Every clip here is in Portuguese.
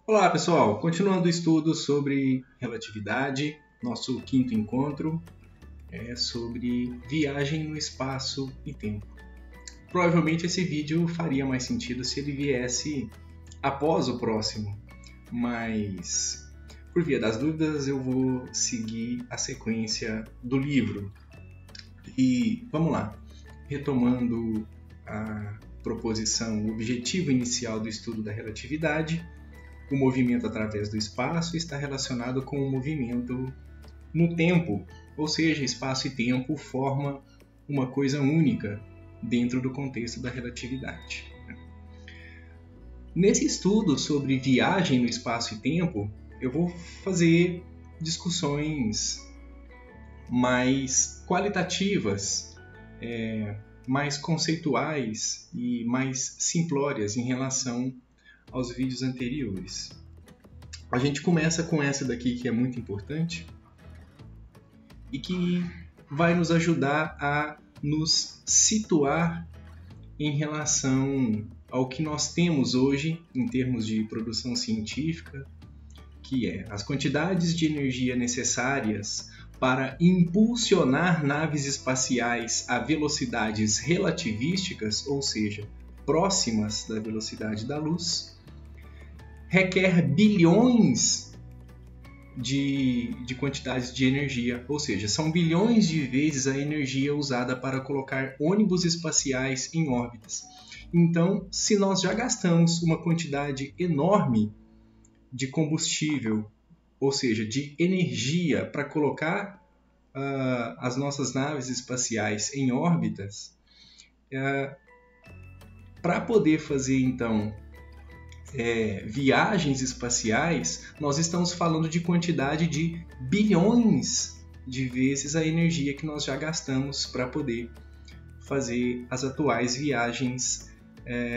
Olá pessoal, continuando o estudo sobre relatividade, nosso quinto encontro é sobre viagem no espaço e tempo. Provavelmente esse vídeo faria mais sentido se ele viesse após o próximo, mas por via das dúvidas eu vou seguir a sequência do livro. E vamos lá, retomando a proposição, o objetivo inicial do estudo da relatividade. O movimento através do espaço está relacionado com o movimento no tempo, ou seja, espaço e tempo formam uma coisa única dentro do contexto da relatividade. Nesse estudo sobre viagem no espaço e tempo, eu vou fazer discussões mais qualitativas, mais conceituais e mais simplórias em relação aos vídeos anteriores. A gente começa com essa daqui que é muito importante e que vai nos ajudar a nos situar em relação ao que nós temos hoje em termos de produção científica, que é as quantidades de energia necessárias para impulsionar naves espaciais a velocidades relativísticas, ou seja, próximas da velocidade da luz, requer bilhões de quantidades de energia, ou seja, são bilhões de vezes a energia usada para colocar ônibus espaciais em órbitas. Então, se nós já gastamos uma quantidade enorme de combustível, ou seja, de energia para colocar as nossas naves espaciais em órbitas, para poder fazer então viagens espaciais, nós estamos falando de quantidade de bilhões de vezes a energia que nós já gastamos para poder fazer as atuais viagens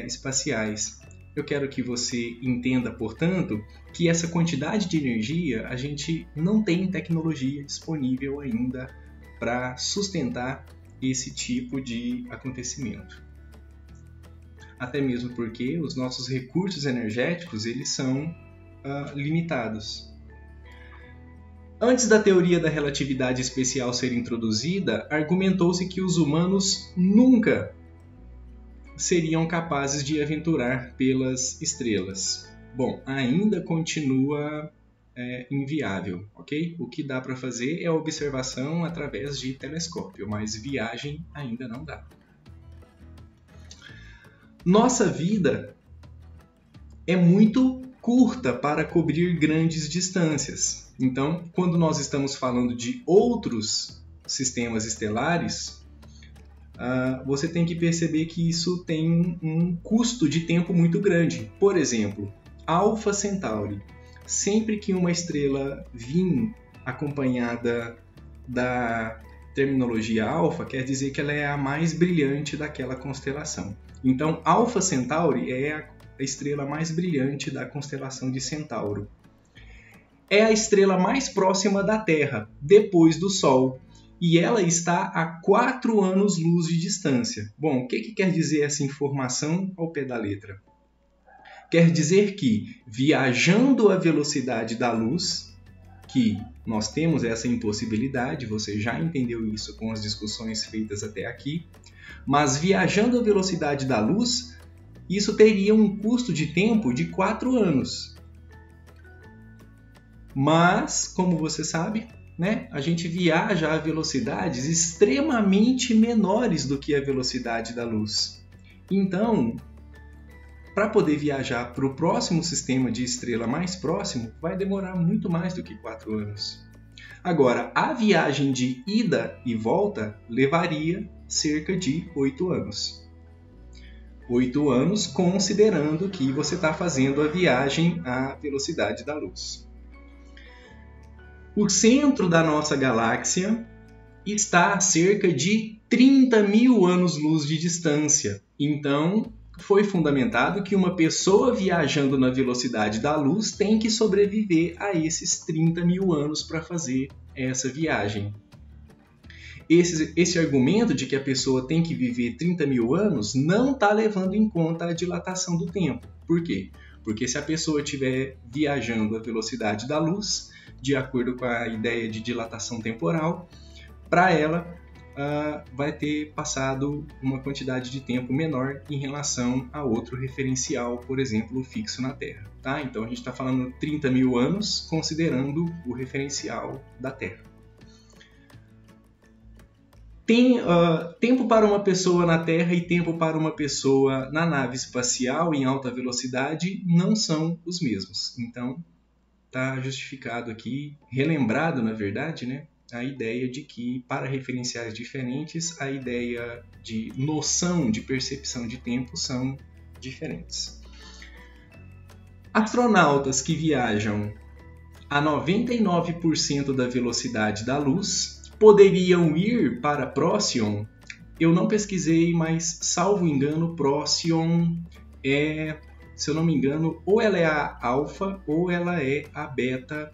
espaciais. Eu quero que você entenda, portanto, que essa quantidade de energia a gente não tem tecnologia disponível ainda para sustentar esse tipo de acontecimento. Até mesmo porque os nossos recursos energéticos eles são limitados. Antes da teoria da relatividade especial ser introduzida, argumentou-se que os humanos nunca seriam capazes de aventurar pelas estrelas. Bom, ainda continua inviável, ok? O que dá para fazer é observação através de telescópio, mas viagem ainda não dá. Nossa vida é muito curta para cobrir grandes distâncias. Então, quando nós estamos falando de outros sistemas estelares, você tem que perceber que isso tem um custo de tempo muito grande. Por exemplo, Alpha Centauri. Sempre que uma estrela vir acompanhada da terminologia alfa, quer dizer que ela é a mais brilhante daquela constelação. Então, Alpha Centauri é a estrela mais brilhante da constelação de Centauro. É a estrela mais próxima da Terra, depois do Sol, e ela está a 4 anos-luz de distância. Bom, o que quer dizer essa informação ao pé da letra? Quer dizer que, viajando à velocidade da luz, que nós temos essa impossibilidade, você já entendeu isso com as discussões feitas até aqui, mas viajando à velocidade da luz, isso teria um custo de tempo de 4 anos. Mas, como você sabe, a gente viaja a velocidades extremamente menores do que a velocidade da luz. Então, para poder viajar para o próximo sistema de estrela mais próximo, vai demorar muito mais do que 4 anos. Agora, a viagem de ida e volta levaria cerca de 8 anos. 8 anos considerando que você está fazendo a viagem à velocidade da luz. O centro da nossa galáxia está a cerca de 30 mil anos-luz de distância. Então, foi fundamentado que uma pessoa viajando na velocidade da luz tem que sobreviver a esses 30 mil anos para fazer essa viagem. Esse argumento de que a pessoa tem que viver 30 mil anos não está levando em conta a dilatação do tempo. Por quê? Porque se a pessoa estiver viajando à velocidade da luz, de acordo com a ideia de dilatação temporal, para ela vai ter passado uma quantidade de tempo menor em relação a outro referencial, por exemplo, fixo na Terra. Tá? Então a gente está falando 30 mil anos, considerando o referencial da Terra. Tempo para uma pessoa na Terra e tempo para uma pessoa na nave espacial em alta velocidade não são os mesmos. Então, está justificado aqui, relembrado, na verdade, né, a ideia de que, para referenciais diferentes, a ideia de noção de percepção de tempo são diferentes. Astronautas que viajam a 99% da velocidade da luz poderiam ir para Procyon. Eu não pesquisei, mas, salvo engano, Procyon é, se eu não me engano, ou ela é a alfa ou ela é a beta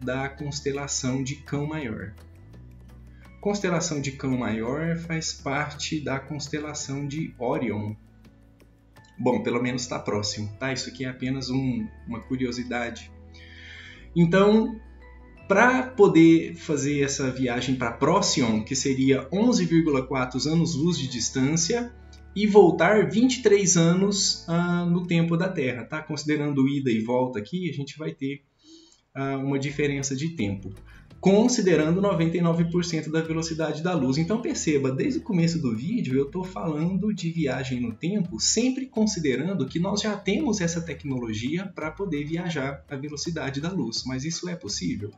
da constelação de Cão Maior. Constelação de Cão Maior faz parte da constelação de Órion. Bom, pelo menos está próximo, tá? Isso aqui é apenas uma curiosidade. Então, para poder fazer essa viagem para Procyon, que seria 11,4 anos-luz de distância, e voltar 23 anos no tempo da Terra. Tá? Considerando ida e volta aqui, a gente vai ter uma diferença de tempo, considerando 99% da velocidade da luz. Então perceba, desde o começo do vídeo eu estou falando de viagem no tempo, sempre considerando que nós já temos essa tecnologia para poder viajar à velocidade da luz. Mas isso é possível?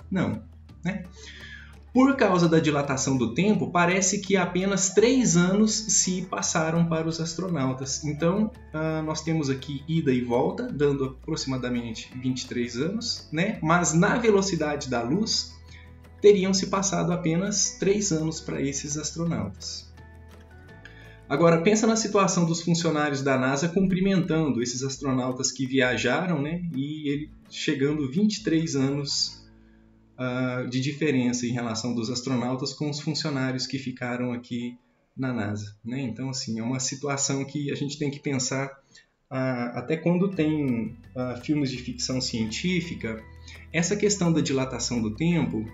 Não, né? Por causa da dilatação do tempo, parece que apenas 3 anos se passaram para os astronautas. Então, nós temos aqui ida e volta, dando aproximadamente 23 anos, né? Mas na velocidade da luz, teriam se passado apenas 3 anos para esses astronautas. Agora, pensa na situação dos funcionários da NASA cumprimentando esses astronautas que viajaram, né? E ele chegando 23 anos de diferença em relação dos astronautas com os funcionários que ficaram aqui na NASA, né? Então, assim, é uma situação que a gente tem que pensar até quando tem filmes de ficção científica, essa questão da dilatação do tempo,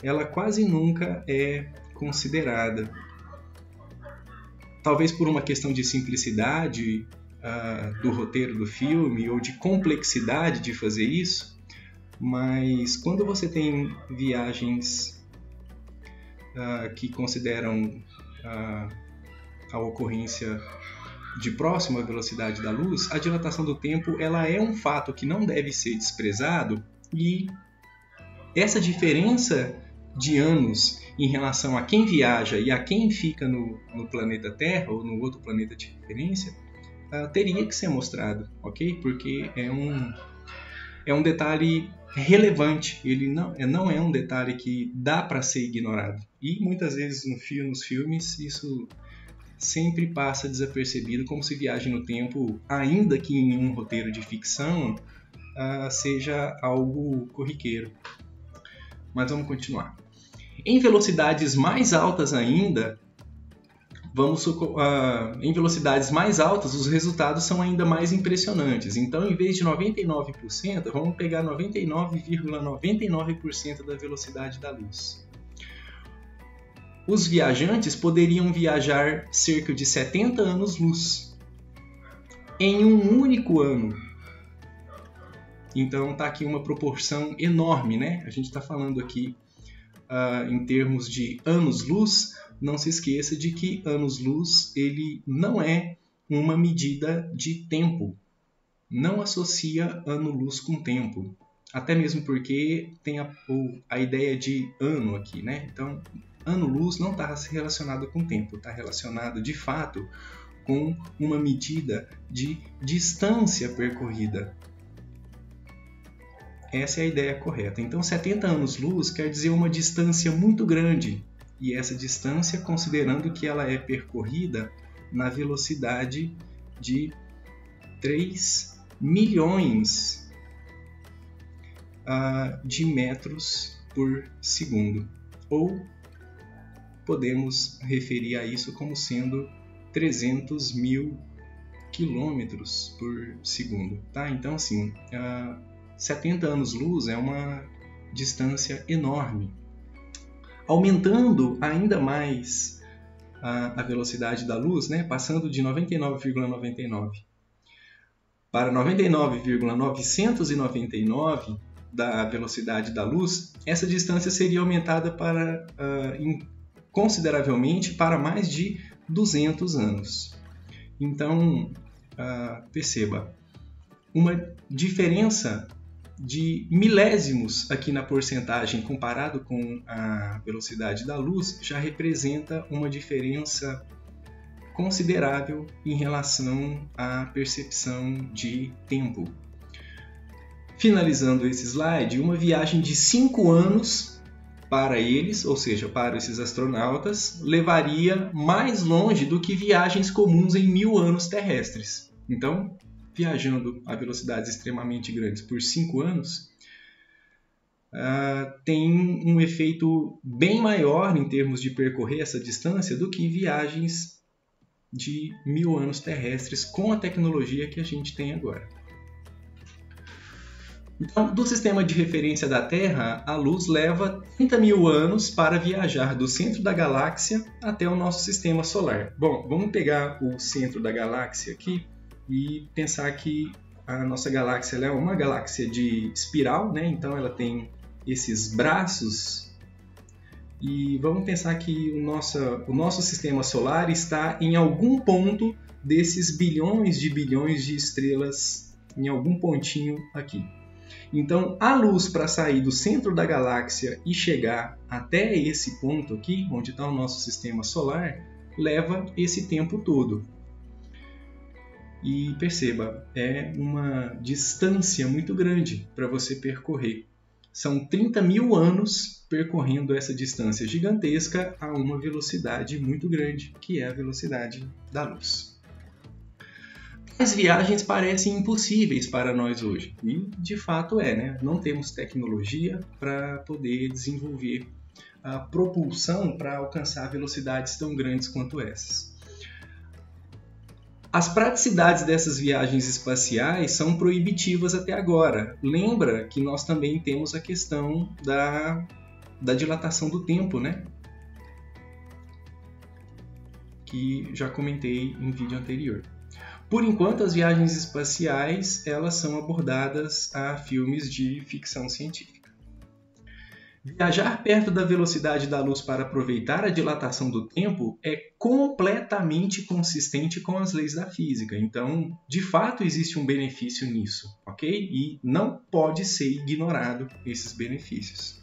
ela quase nunca é considerada. Talvez por uma questão de simplicidade do roteiro do filme ou de complexidade de fazer isso. Mas quando você tem viagens que consideram a ocorrência de próxima à velocidade da luz, a dilatação do tempo ela é um fato que não deve ser desprezado, e essa diferença de anos em relação a quem viaja e a quem fica no planeta Terra ou no outro planeta de referência teria que ser mostrado, ok? Porque é um detalhe relevante, ele não é um detalhe que dá para ser ignorado. E muitas vezes nos filmes isso sempre passa desapercebido, como se viagem no tempo, ainda que em um roteiro de ficção, seja algo corriqueiro. Mas vamos continuar. Em velocidades mais altas ainda, em velocidades mais altas, os resultados são ainda mais impressionantes. Então, em vez de 99%, vamos pegar 99,99% da velocidade da luz. Os viajantes poderiam viajar cerca de 70 anos-luz em um único ano. Então, está aqui uma proporção enorme, né? A gente está falando aqui em termos de anos-luz. Não se esqueça de que anos-luz ele não é uma medida de tempo. Não associa ano-luz com tempo. Até mesmo porque tem a ideia de ano aqui, né? Então, ano-luz não está relacionado com tempo. Está relacionado, de fato, com uma medida de distância percorrida. Essa é a ideia correta. Então, 70 anos-luz quer dizer uma distância muito grande. E essa distância, considerando que ela é percorrida na velocidade de 3 milhões de metros por segundo. Ou podemos referir a isso como sendo 300 mil quilômetros por segundo, tá? Então, assim, 70 anos-luz é uma distância enorme. Aumentando ainda mais a velocidade da luz, né? Passando de 99,99 para 99,999 da velocidade da luz, essa distância seria aumentada consideravelmente para mais de 200 anos. Então, perceba, uma diferença de milésimos aqui na porcentagem comparado com a velocidade da luz já representa uma diferença considerável em relação à percepção de tempo. Finalizando esse slide, uma viagem de 5 anos para eles, ou seja, para esses astronautas, levaria mais longe do que viagens comuns em 1000 anos terrestres. Então, viajando a velocidades extremamente grandes por 5 anos, tem um efeito bem maior em termos de percorrer essa distância do que viagens de 1000 anos terrestres com a tecnologia que a gente tem agora. Então, do sistema de referência da Terra, a luz leva 30 mil anos para viajar do centro da galáxia até o nosso sistema solar. Bom, vamos pegar o centro da galáxia aqui e pensar que a nossa galáxia é uma galáxia de espiral, né? Então ela tem esses braços. E vamos pensar que o nosso sistema solar está em algum ponto desses bilhões de estrelas, em algum pontinho aqui. Então, a luz para sair do centro da galáxia e chegar até esse ponto aqui, onde está o nosso sistema solar, leva esse tempo todo. E perceba, é uma distância muito grande para você percorrer. São 30 mil anos percorrendo essa distância gigantesca a uma velocidade muito grande, que é a velocidade da luz. As viagens parecem impossíveis para nós hoje, e de fato né? Não temos tecnologia para poder desenvolver a propulsão para alcançar velocidades tão grandes quanto essas. As praticidades dessas viagens espaciais são proibitivas até agora. Lembra que nós também temos a questão da dilatação do tempo, né? Que já comentei em vídeo anterior. Por enquanto, as viagens espaciais elas são abordadas a filmes de ficção científica. Viajar perto da velocidade da luz para aproveitar a dilatação do tempo é completamente consistente com as leis da física. Então, de fato, existe um benefício nisso, ok? E não pode ser ignorado esses benefícios.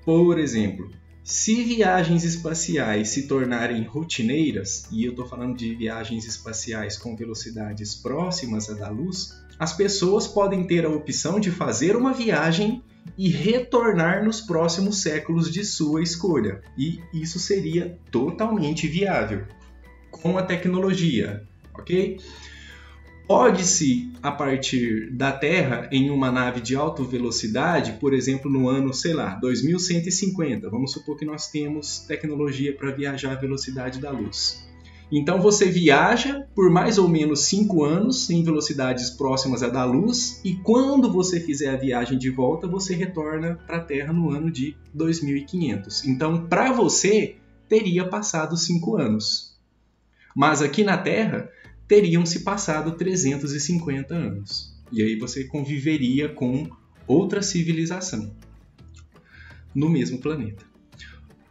Por exemplo, se viagens espaciais se tornarem rotineiras, e eu estou falando de viagens espaciais com velocidades próximas à da luz, as pessoas podem ter a opção de fazer uma viagem e retornar nos próximos séculos de sua escolha. E isso seria totalmente viável com a tecnologia, ok? Pode-se, a partir da Terra, em uma nave de alta velocidade, por exemplo, no ano, 2150, vamos supor que nós temos tecnologia para viajar à velocidade da luz. Então você viaja por mais ou menos 5 anos em velocidades próximas à da luz e quando você fizer a viagem de volta, você retorna para a Terra no ano de 2500. Então, para você, teria passado 5 anos. Mas aqui na Terra, teriam se passado 350 anos. E aí você conviveria com outra civilização no mesmo planeta.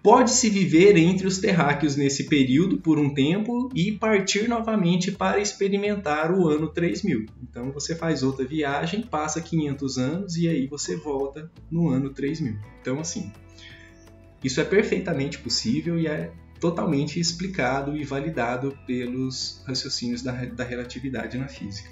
Pode-se viver entre os terráqueos nesse período por um tempo e partir novamente para experimentar o ano 3000. Então você faz outra viagem, passa 500 anos e aí você volta no ano 3000. Então assim, isso é perfeitamente possível e é totalmente explicado e validado pelos raciocínios da relatividade na física.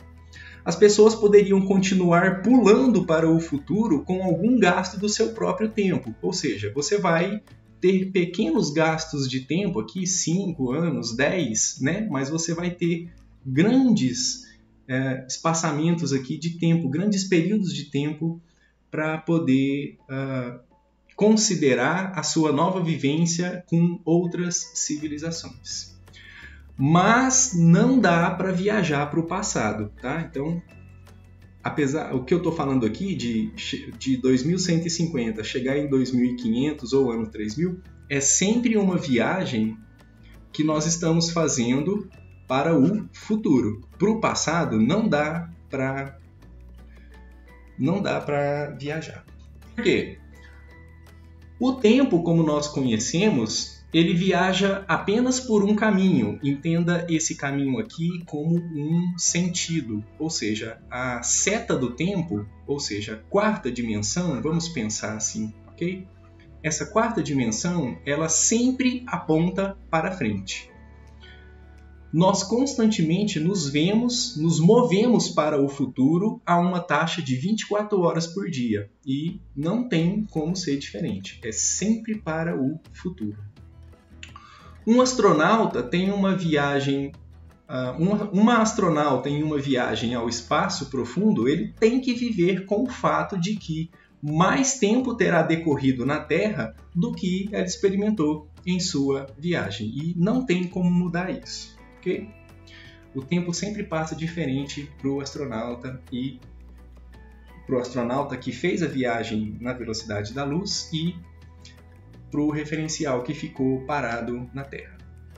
As pessoas poderiam continuar pulando para o futuro com algum gasto do seu próprio tempo, ou seja, você vai ter pequenos gastos de tempo aqui, 5 anos, 10, né? Mas você vai ter grandes espaçamentos aqui de tempo, grandes períodos de tempo para poder considerar a sua nova vivência com outras civilizações. mas não dá para viajar para o passado, tá? Então, o que eu estou falando aqui de 2150 chegar em 2500 ou ano 3000 é sempre uma viagem que nós estamos fazendo para o futuro. Para o passado não dá para viajar. Por quê? O tempo, como nós conhecemos, ele viaja apenas por um caminho. Entenda esse caminho aqui como um sentido, ou seja, a seta do tempo, ou seja, a quarta dimensão, vamos pensar assim, ok? Essa quarta dimensão, ela sempre aponta para frente. Nós constantemente nos movemos para o futuro a uma taxa de 24 horas por dia. E não tem como ser diferente. É sempre para o futuro. Um astronauta tem uma viagem... uma astronauta em uma viagem ao espaço profundo, ele tem que viver com o fato de que mais tempo terá decorrido na Terra do que ela experimentou em sua viagem. E não tem como mudar isso. Okay? O tempo sempre passa diferente para o astronauta e para o astronauta que fez a viagem na velocidade da luz e para o referencial que ficou parado na Terra.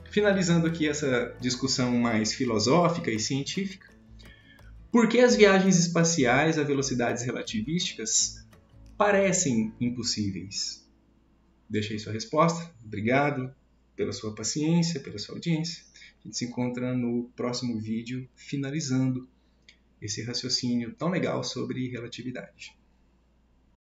Finalizando aqui essa discussão mais filosófica e científica, por que as viagens espaciais a velocidades relativísticas parecem impossíveis? Deixei sua resposta. Obrigado pela sua paciência, pela sua audiência. A gente se encontra no próximo vídeo, finalizando esse raciocínio tão legal sobre relatividade.